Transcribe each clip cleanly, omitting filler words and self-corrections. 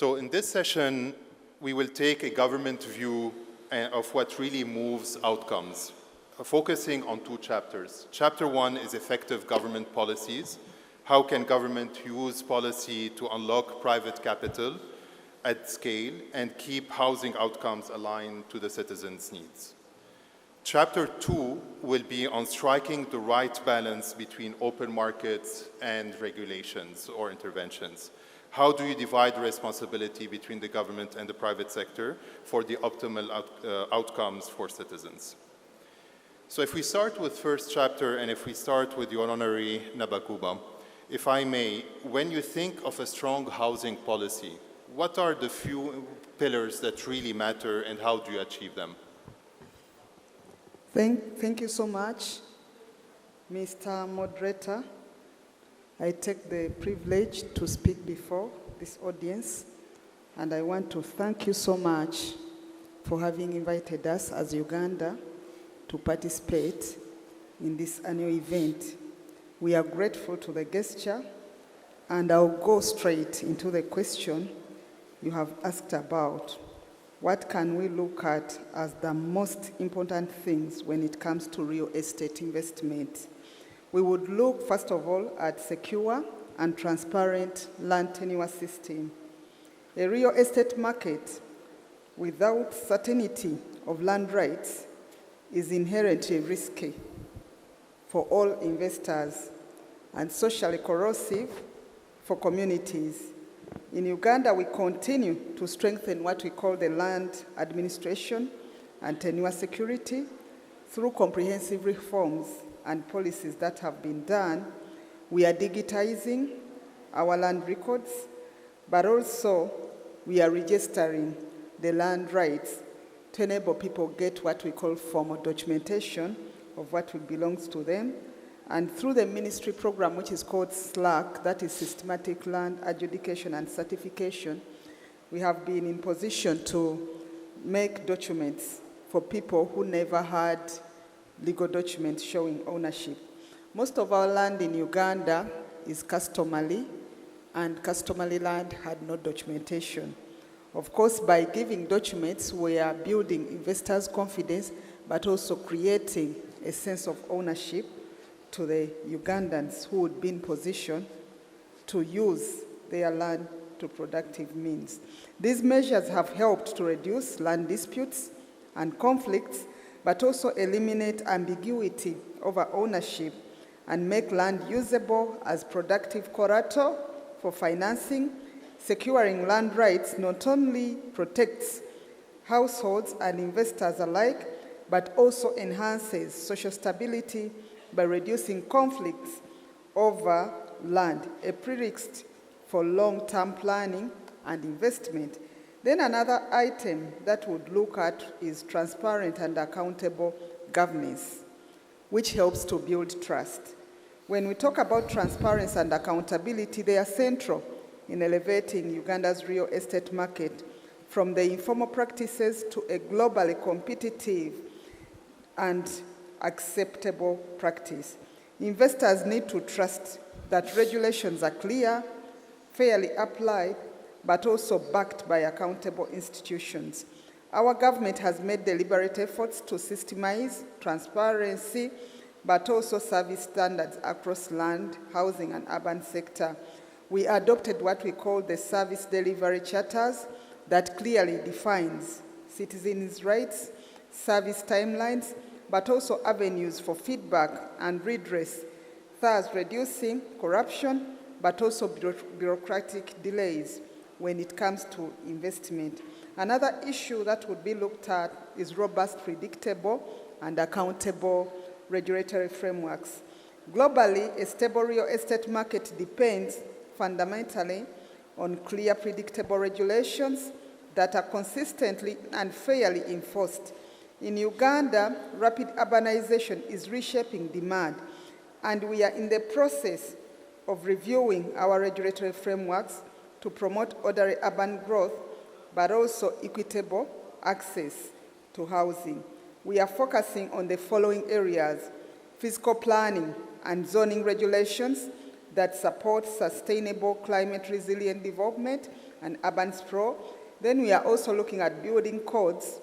So in this session, we will take a government view of what really moves outcomes, focusing on two chapters. Chapter 1 is effective government policies. How can government use policy to unlock private capital at scale and keep housing outcomes aligned to the citizens' needs? Chapter 2 will be on striking the right balance between open markets and regulations or interventions. How do you divide responsibility between the government and the private sector for the optimal outcomes for citizens? So if we start with first chapter, and if we start with your honorary Nabakuba, if I may, when you think of a strong housing policy, what are the few pillars that really matter and how do you achieve them? Thank you so much, Mr. Moderator. I take the privilege to speak before this audience, and I want to thank you so much for having invited us as Uganda to participate in this annual event. We are grateful to the gesture, and I'll go straight into the question you have asked about. What can we look at as the most important things when it comes to real estate investment? We would look, first of all, at secure and transparent land tenure system. A real estate market without certainty of land rights is inherently risky for all investors and socially corrosive for communities. In Uganda, we continue to strengthen what we call the land administration and tenure security through comprehensive reforms and policies that have been done. We are digitizing our land records, but also we are registering the land rights to enable people get what we call formal documentation of what belongs to them. And through the ministry program, which is called SLAC, that is Systematic Land Adjudication and Certification, we have been in position to make documents for people who never had legal documents showing ownership. Most of our land in Uganda is customary, and customary land had no documentation. Of course, by giving documents, we are building investors' confidence, but also creating a sense of ownership to the Ugandans who would be in position to use their land to productive means. These measures have helped to reduce land disputes and conflicts, but also eliminate ambiguity over ownership and make land usable as productive collateral for financing. Securing land rights not only protects households and investors alike, but also enhances social stability by reducing conflicts over land, a prerequisite for long-term planning and investment. Then another item that we'd look at is transparent and accountable governance, which helps to build trust. When we talk about transparency and accountability, they are central in elevating Uganda's real estate market from the informal practices to a globally competitive and acceptable practice. Investors need to trust that regulations are clear, fairly applied, but also backed by accountable institutions. Our government has made deliberate efforts to systemize transparency, but also service standards across land, housing, and urban sector. We adopted what we call the service delivery charters that clearly defines citizens' rights, service timelines, but also avenues for feedback and redress, thus reducing corruption, but also bureaucratic delays when it comes to investment. Another issue that would be looked at is robust, predictable, and accountable regulatory frameworks. Globally, a stable real estate market depends fundamentally on clear, predictable regulations that are consistently and fairly enforced. In Uganda, rapid urbanization is reshaping demand, and we are in the process of reviewing our regulatory frameworks to promote orderly urban growth, but also equitable access to housing. We are focusing on the following areas: physical planning and zoning regulations that support sustainable climate-resilient development, and urban sprawl. Then we are also looking at building codes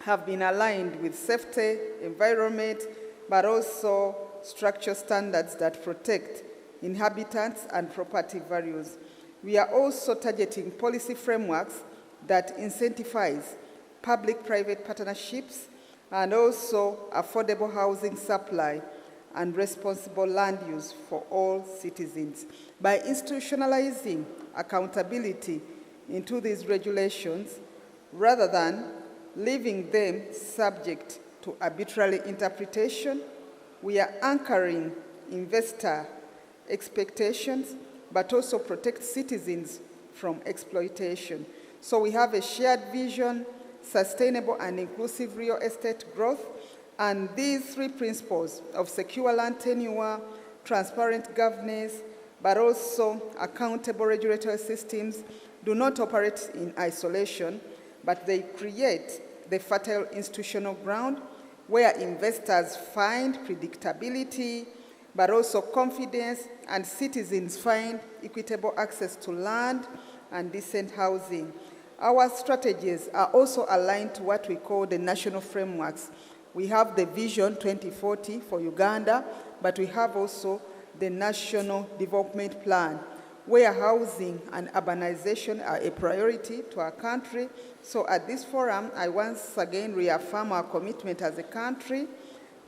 have been aligned with safety, environment, but also structure standards that protect inhabitants and property values. We are also targeting policy frameworks that incentivize public-private partnerships and also affordable housing supply and responsible land use for all citizens. By institutionalizing accountability into these regulations, rather than leaving them subject to arbitrary interpretation, we are anchoring investor expectations, but also protect citizens from exploitation. So we have a shared vision, sustainable and inclusive real estate growth, and these three principles of secure land tenure, transparent governance, but also accountable regulatory systems do not operate in isolation, but they create the fertile institutional ground where investors find predictability, but also confidence, and citizens find equitable access to land and decent housing. Our strategies are also aligned to what we call the national frameworks. We have the Vision 2040 for Uganda, but we have also the National Development Plan, where housing and urbanization are a priority to our country. So at this forum, I once again reaffirm our commitment as a country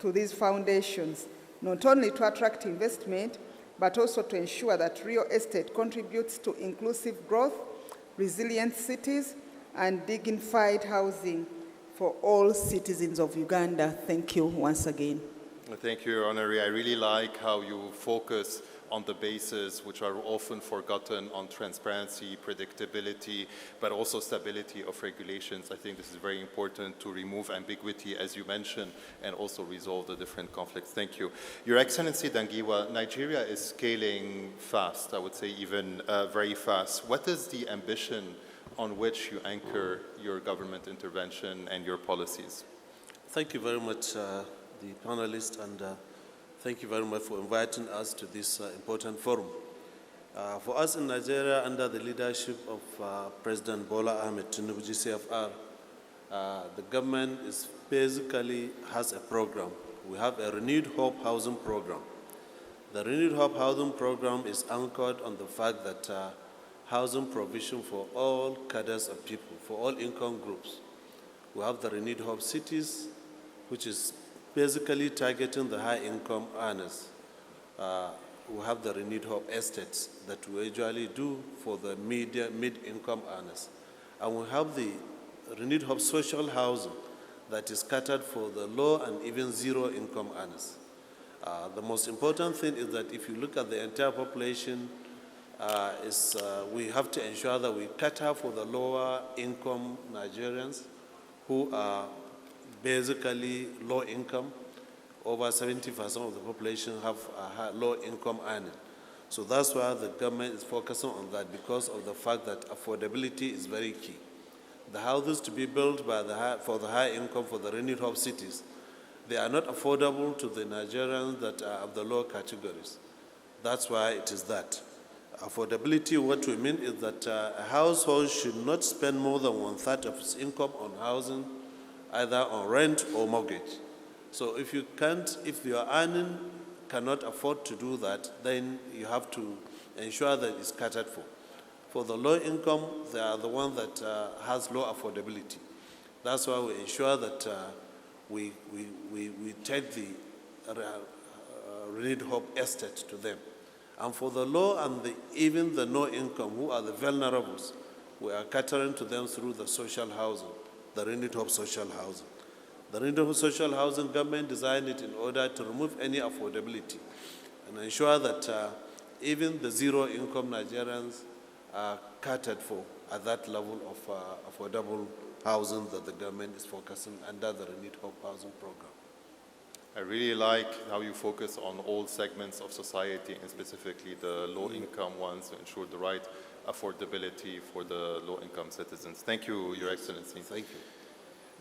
to these foundations, not only to attract investment, but also to ensure that real estate contributes to inclusive growth, resilient cities, and dignified housing for all citizens of Uganda. Thank you once again. Thank you, Your Honor. I really like how you focus on the bases which are often forgotten on transparency, predictability, but also stability of regulations. I think this is very important to remove ambiguity, as you mentioned, and also resolve the different conflicts. Thank you. Your Excellency Dangiwa, Nigeria is scaling fast, I would say even very fast. What is the ambition on which you anchor your government intervention and your policies? Thank you very much, the panelists, and thank you very much for inviting us to this important forum. For us in Nigeria, under the leadership of President Bola Ahmed Tinubu, GCFR, the government is basically has a program. We have a Renewed Hope Housing Program. The Renewed Hope Housing Program is anchored on the fact that housing provision for all cadres of people, for all income groups. We have the Renewed Hope Cities, which is basically targeting the high-income earners. We have the Renewed Hope Estates that we usually do for the mid-income earners. And we have the Renewed Hope Social Housing that is catered for the low and even zero-income earners. The most important thing is that if you look at the entire population, we have to ensure that we cater for the lower-income Nigerians who are basically low income. Over 70% of the population have low income earning. So that's why the government is focusing on that, because of the fact that affordability is very key. The houses to be built for the high income, for the Renewed Hope cities, they are not affordable to the Nigerians that are of the low categories. That's why it is that. Affordability, what we mean is that a household should not spend more than 1/3 of its income on housing, either on rent or mortgage. So if your earning cannot afford to do that, then you have to ensure that it's catered for. For the low income, they are the one that has low affordability. That's why we ensure that we take the Renewed Hope Estate to them. And for the low and even the no income, who are the vulnerables, we are catering to them through the social housing, the Renewed Hope Social Housing. The Renewed Hope Social Housing, government designed it in order to remove any affordability and ensure that even the zero-income Nigerians are catered for at that level of affordable housing that the government is focusing under the Renewed Hope Housing Program. I really like how you focus on all segments of society, and specifically the low-income ones, to ensure the right affordability for the low-income citizens. Thank you, Your Excellency. Thank you.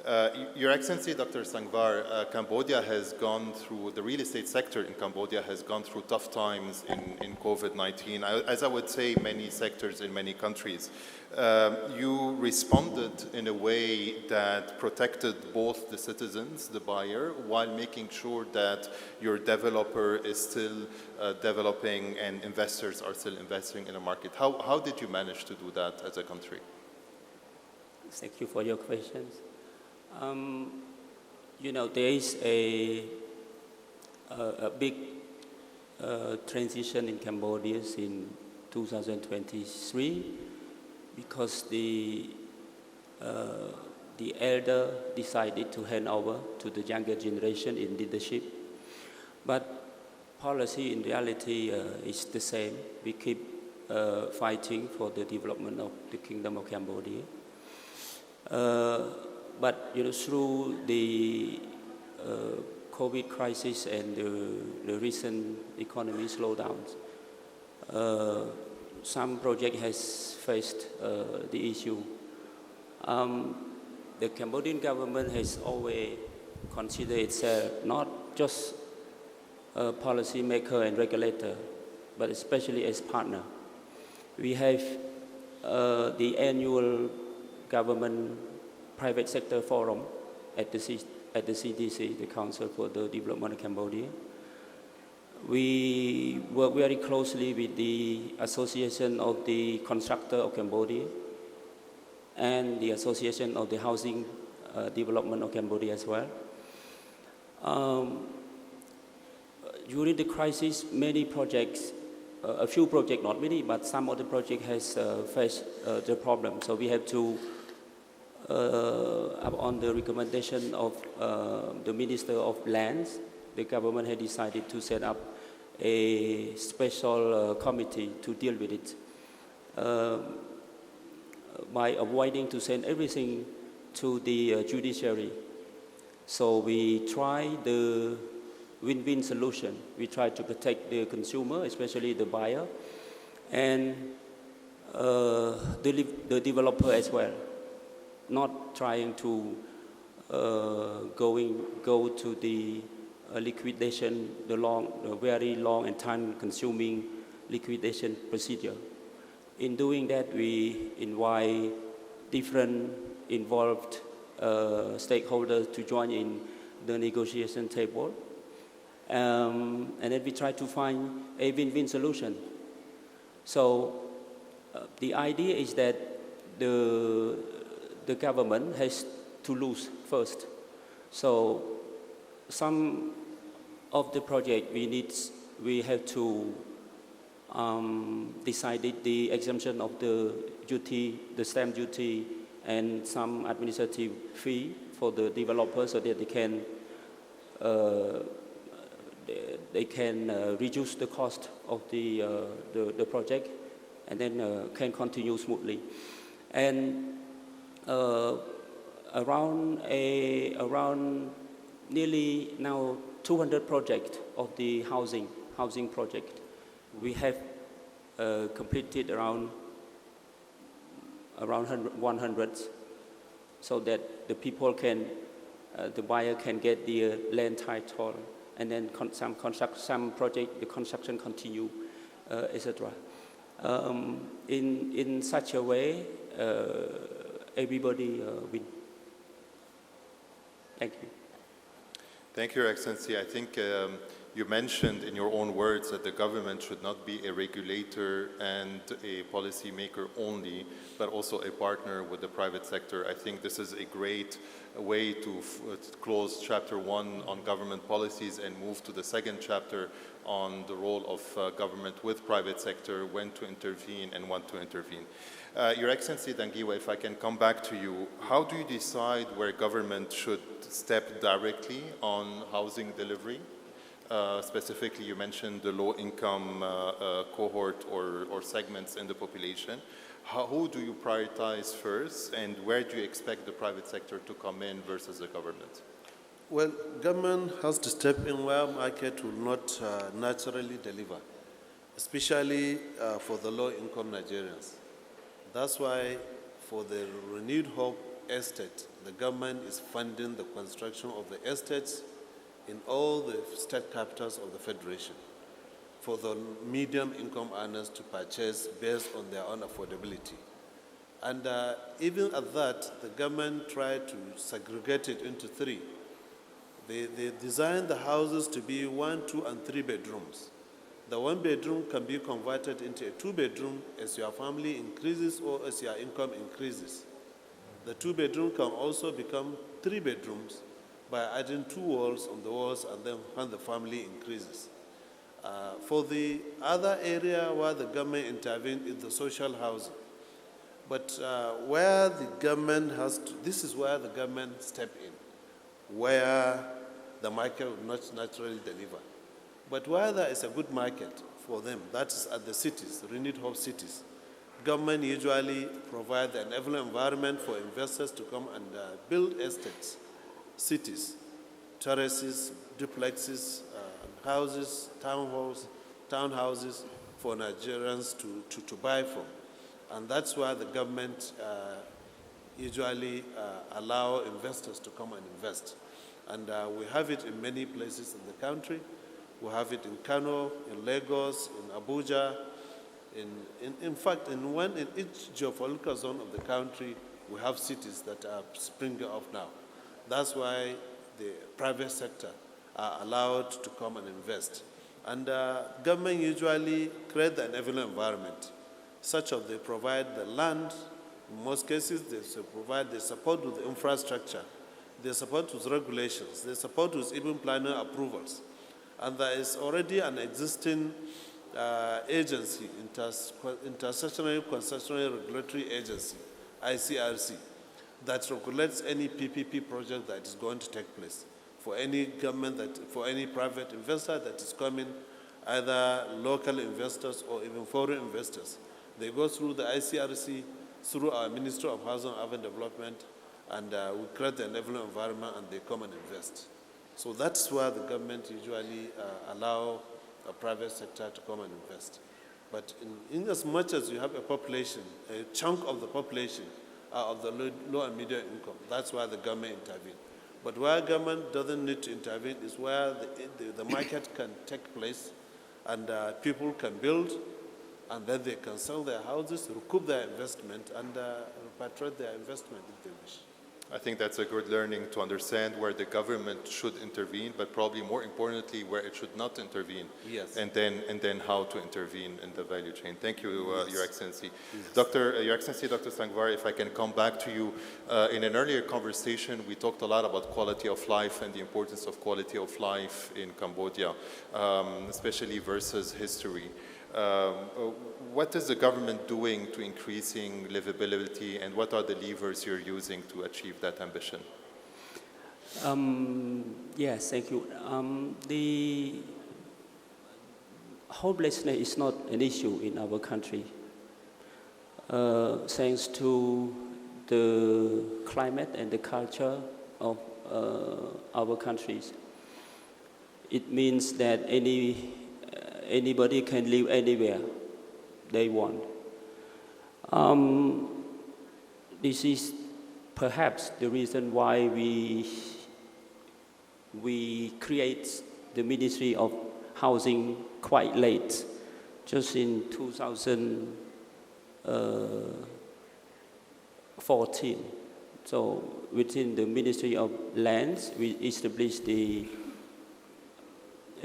Your Excellency, Dr. Sangvar, Cambodia has gone through, the real estate sector in Cambodia has gone through tough times in COVID-19, as I would say many sectors in many countries. You responded in a way that protected both the citizens, the buyer, while making sure that your developer is still developing and investors are still investing in the market. How did you manage to do that as a country? Thank you for your questions. You know, there is a big transition in Cambodia in 2023 because the elder decided to hand over to the younger generation in leadership. But policy in reality is the same. We keep fighting for the development of the Kingdom of Cambodia. But you know, through the COVID crisis and the recent economy slowdowns, some project has faced the issue. The Cambodian government has always considered itself not just a policy maker and regulator, but especially as partner. We have the annual government private sector forum at the CDC, the Council for the Development of Cambodia. We work very closely with the Association of the Constructor of Cambodia and the Association of the Housing Development of Cambodia as well. During the crisis, many projects, a few projects, not many, but some of the projects has faced the problem. So we have to on the recommendation of the Minister of Lands, the government had decided to set up a special committee to deal with it by avoiding to send everything to the judiciary. So we try the win-win solution. We try to protect the consumer, especially the buyer, and the developer as well. Not trying to go to the liquidation, the very long and time-consuming liquidation procedure. In doing that, we invite different involved stakeholders to join in the negotiation table, and then we try to find a win-win solution. So the idea is that the government has to lose first. So some of the project we have to decided the exemption of the duty, the stamp duty, and some administrative fee for the developers so that they can reduce the cost of the project and then can continue smoothly. And around nearly now 200 projects of the housing project. We have completed around 100, so that the people can, the buyer can get the land title, and then some project, the construction continue, etc. In such a way, everybody win. Thank you. Thank you, Your Excellency. I think you mentioned in your own words that the government should not be a regulator and a policy maker only, but also a partner with the private sector. I think this is a great way to close chapter 1 on government policies and move to the second chapter on the role of government with private sector, when to intervene and when to intervene. Your Excellency Dangiwa, if I can come back to you, how do you decide where government should step directly on housing delivery? Specifically, you mentioned the low-income cohort or segments in the population. Who do you prioritize first, and where do you expect the private sector to come in versus the government? Well, government has to step in where market will not naturally deliver, especially for the low-income Nigerians. That's why, for the renewed hope estate, the government is funding the construction of the estates in all the state capitals of the Federation for the medium income earners to purchase based on their own affordability. And even at that, the government tried to segregate it into three. They designed the houses to be 1, 2, and 3 bedrooms. The 1 bedroom can be converted into a 2 bedroom as your family increases or as your income increases. The 2 bedroom can also become 3 bedrooms by adding 2 walls on the walls and then when the family increases. For the other area where the government intervened is the social housing. But where the government has to, this is where the government stepped in, where the market will not naturally deliver. But where there is a good market for them, that is at the cities, renewed hope cities, government usually provide an enabling environment for investors to come and build estates, cities, terraces, duplexes, houses, townhouses for Nigerians to buy from. And that's why the government usually allow investors to come and invest. And we have it in many places in the country. We have it in Kano, in Lagos, in Abuja. In fact, in each geopolitical zone of the country, we have cities that are springing up now. That's why the private sector are allowed to come and invest. And government usually create the enabling environment, such as they provide the land. In most cases, they provide the support with the infrastructure, they support with regulations, they support with even planning approvals. And there is already an existing agency, Intersectional Concessionary Regulatory Agency, ICRC, that regulates any PPP project that is going to take place for any government, for any private investor that is coming, either local investors or even foreign investors. They go through the ICRC, through our Ministry of Housing and Urban Development, and we create the enabling environment and they come and invest. So that's where the government usually allow a private sector to come and invest. But in as much as you have a population, a chunk of the population of the low and medium income, that's why the government intervenes. But where government doesn't need to intervene is where the market can take place and people can build, and then they can sell their houses, recoup their investment, and repatriate their investment if they wish. I think that's a good learning to understand where the government should intervene, but probably more importantly, where it should not intervene. Yes. And then how to intervene in the value chain. Thank you, Yes. Your Excellency. Yes. Your Excellency, Dr. Sangvar, if I can come back to you. In an earlier conversation, we talked a lot about quality of life and the importance of quality of life in Cambodia, especially versus history. What is the government doing to increasing livability, and what are the levers you're using to achieve that ambition? Yes, thank you. The homelessness is not an issue in our country, thanks to the climate and the culture of our countries. It means that anybody can live anywhere they want. This is perhaps the reason why we create the Ministry of Housing quite late, just in 2014. So within the Ministry of Lands, we established the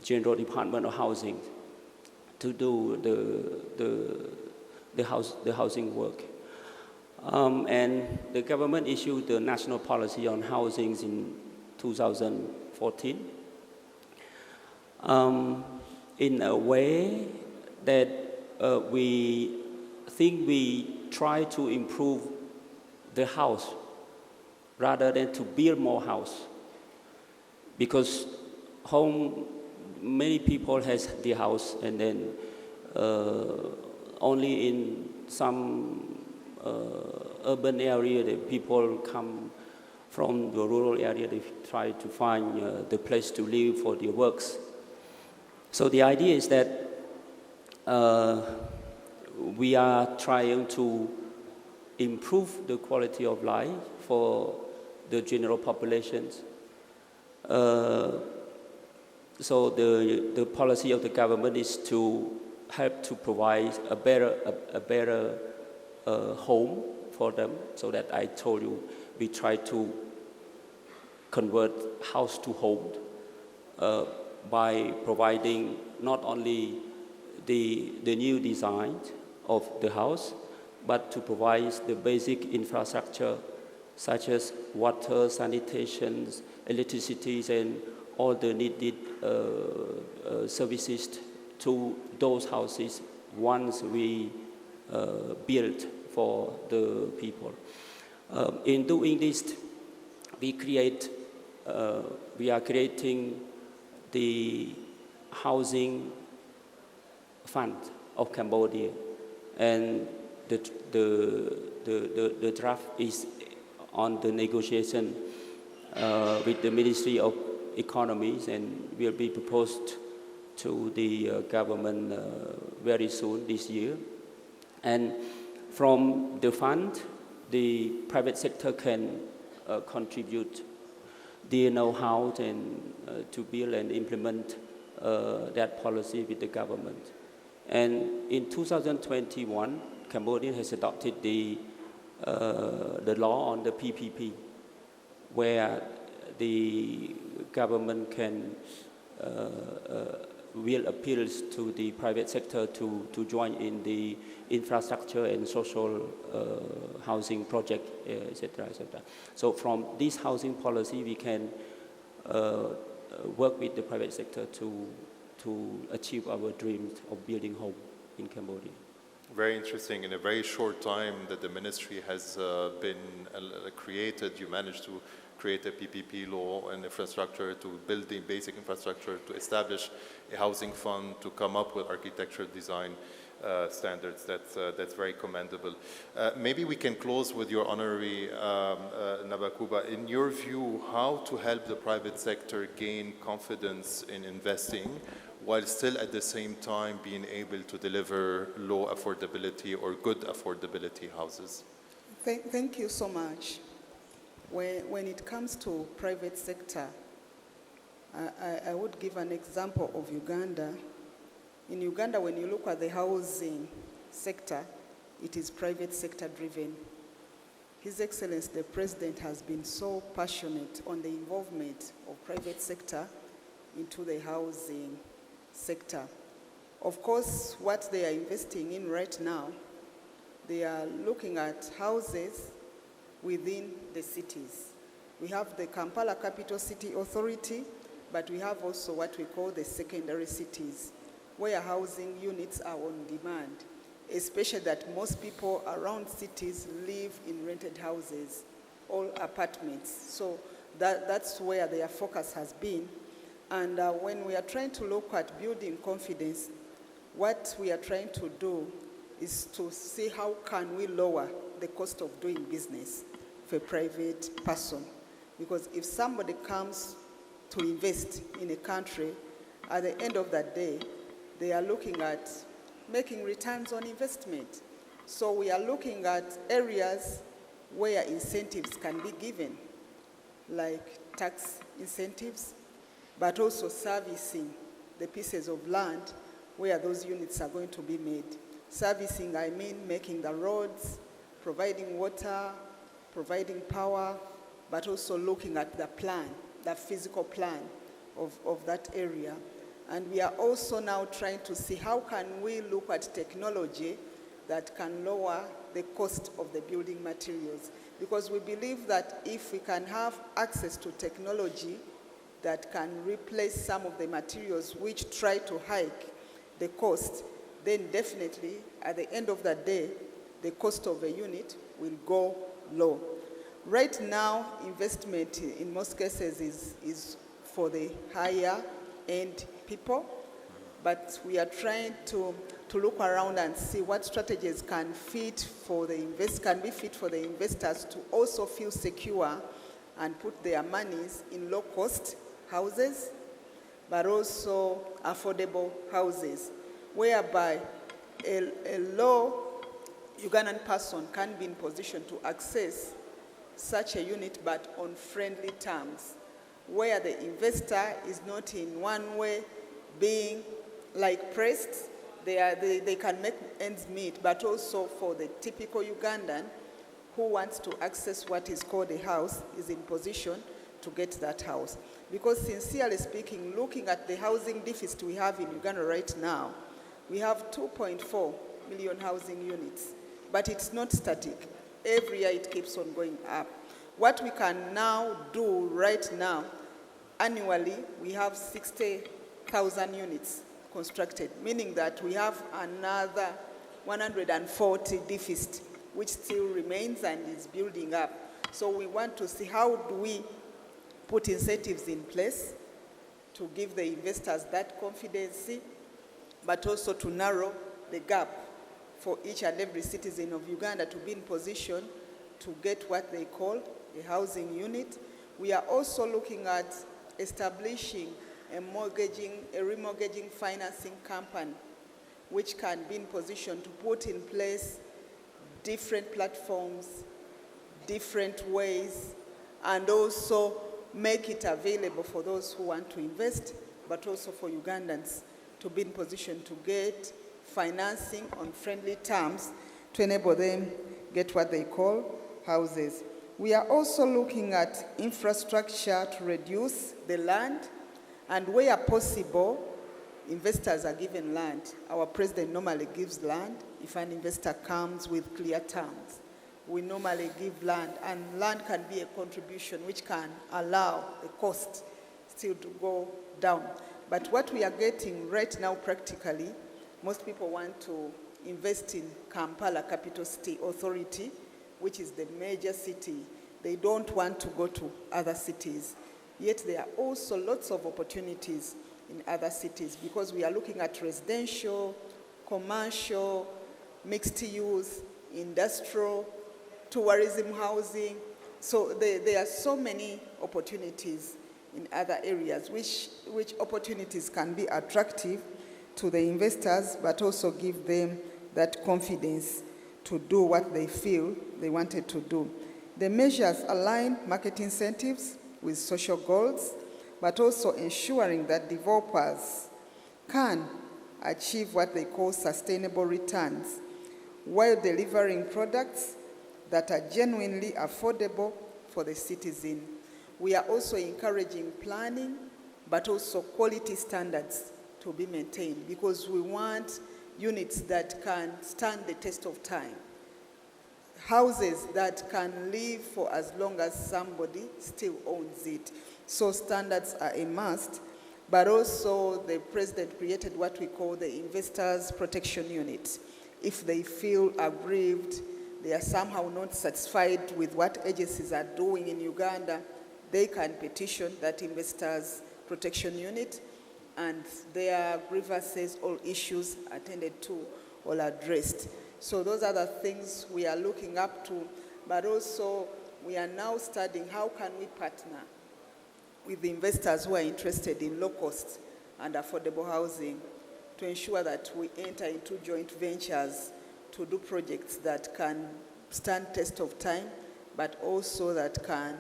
General Department of Housing to do the housing work. And the government issued the national policy on housing in 2014 in a way that we think we try to improve the house rather than to build more house, because many people has the house, and then only in some urban area the people come from the rural area, they try to find the place to live for their works. So the idea is that we are trying to improve the quality of life for the general populations. So the policy of the government is to help to provide a better home for them. So that I told you, we try to convert house to home by providing not only the new design of the house, but to provide the basic infrastructure such as water, sanitation, electricity, and all the needed services to those houses once we build for the people. In doing this, we are creating the housing fund of Cambodia, and the draft is on the negotiation with the Ministry of Economies and will be proposed to the government very soon this year. And from the fund, the private sector can contribute their know-how and to build and implement that policy with the government. And in 2021, Cambodia has adopted the law on the PPP, where the government can will appeal to the private sector to join in the infrastructure and social housing project, etc., etc. So from this housing policy, we can work with the private sector to achieve our dreams of building home in Cambodia. Very interesting. In a very short time that the ministry has been created, you managed to create a PPP law and infrastructure to build the basic infrastructure, to establish a housing fund, to come up with architectural design standards. That's very commendable. Maybe we can close with your honorary Nabakuba. In your view, how to help the private sector gain confidence in investing while still at the same time being able to deliver low affordability or good affordability houses? Thank you so much. When it comes to private sector, I would give an example of Uganda. In Uganda, when you look at the housing sector, it is private sector driven. His Excellency, the President, has been so passionate on the involvement of private sector into the housing sector. Of course, what they are investing in right now, they are looking at houses within the cities. We have the Kampala Capital City Authority, but we have also what we call the secondary cities, where housing units are on demand, especially that most people around cities live in rented houses, all apartments. So that's where their focus has been. And when we are trying to look at building confidence, what we are trying to do is to see how can we lower the cost of doing business for a private person. Because if somebody comes to invest in a country, at the end of that day, they are looking at making returns on investment. So we are looking at areas where incentives can be given, like tax incentives, but also servicing the pieces of land where those units are going to be made. Servicing, I mean making the roads, providing water, providing power, but also looking at the plan, the physical plan of that area. And we are also now trying to see how can we look at technology that can lower the cost of the building materials. Because we believe that if we can have access to technology that can replace some of the materials which try to hike the cost, then definitely at the end of the day, the cost of a unit will go low. Right now, investment in most cases is for the higher end people, but we are trying to look around and see what strategies can be fit for the investors to also feel secure and put their monies in low-cost houses, but also affordable houses, whereby a low Ugandan person can be in position to access such a unit, but on friendly terms, where the investor is not in one way being like pressed. They can make ends meet, but also for the typical Ugandan who wants to access what is called a house is in position to get that house. Because sincerely speaking, looking at the housing deficit we have in Uganda right now, we have 2.4 million housing units, but it's not static. Every year it keeps on going up. What we can now do right now, annually, we have 60,000 units constructed, meaning that we have another 140 deficit, which still remains and is building up. So we want to see how do we put incentives in place to give the investors that confidence, but also to narrow the gap for each and every citizen of Uganda to be in position to get what they call a housing unit. We are also looking at establishing a remortgaging financing company, which can be in position to put in place different platforms, different ways, and also make it available for those who want to invest, but also for Ugandans to be in position to get financing on friendly terms to enable them get what they call houses. We are also looking at infrastructure to reduce the land, and where possible, investors are given land. Our president normally gives land if an investor comes with clear terms. We normally give land, and land can be a contribution which can allow the cost still to go down. But what we are getting right now practically, most people want to invest in Kampala Capital City Authority, which is the major city. They don't want to go to other cities. Yet there are also lots of opportunities in other cities because we are looking at residential, commercial, mixed use, industrial, tourism housing. So there are so many opportunities in other areas, which opportunities can be attractive to the investors, but also give them that confidence to do what they feel they wanted to do. The measures align market incentives with social goals, but also ensuring that developers can achieve what they call sustainable returns while delivering products that are genuinely affordable for the citizen. We are also encouraging planning, but also quality standards to be maintained because we want units that can stand the test of time. Houses that can live for as long as somebody still owns it. So standards are a must, but also the president created what we call the Investors Protection Unit. If they feel aggrieved, they are somehow not satisfied with what agencies are doing in Uganda, they can petition that Investors Protection Unit, and their grievances or issues attended to or addressed. So those are the things we are looking up to, but also we are now studying how can we partner with the investors who are interested in low cost and affordable housing to ensure that we enter into joint ventures to do projects that can stand test of time, but also that can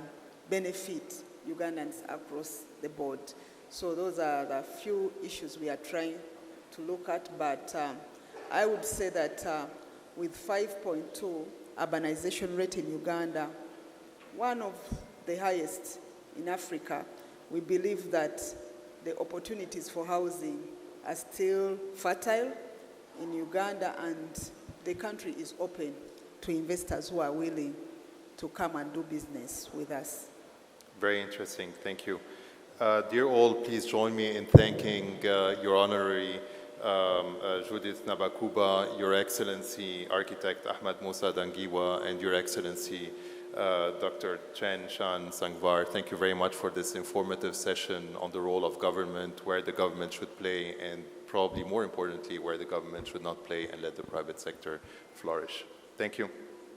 benefit Ugandans across the board. So those are the few issues we are trying to look at, but I would say that with 5.2 urbanization rate in Uganda, one of the highest in Africa, we believe that the opportunities for housing are still fertile in Uganda, and the country is open to investors who are willing to come and do business with us. Very interesting, thank you. Dear all, please join me in thanking Your Honorary Judith Nabakuba, Your Excellency Architect Ahmad Musa Dangiwa, and Your Excellency Dr. Chen Shan Sangvar. Thank you very much for this informative session on the role of government, where the government should play, and probably more importantly, where the government should not play, and let the private sector flourish. Thank you.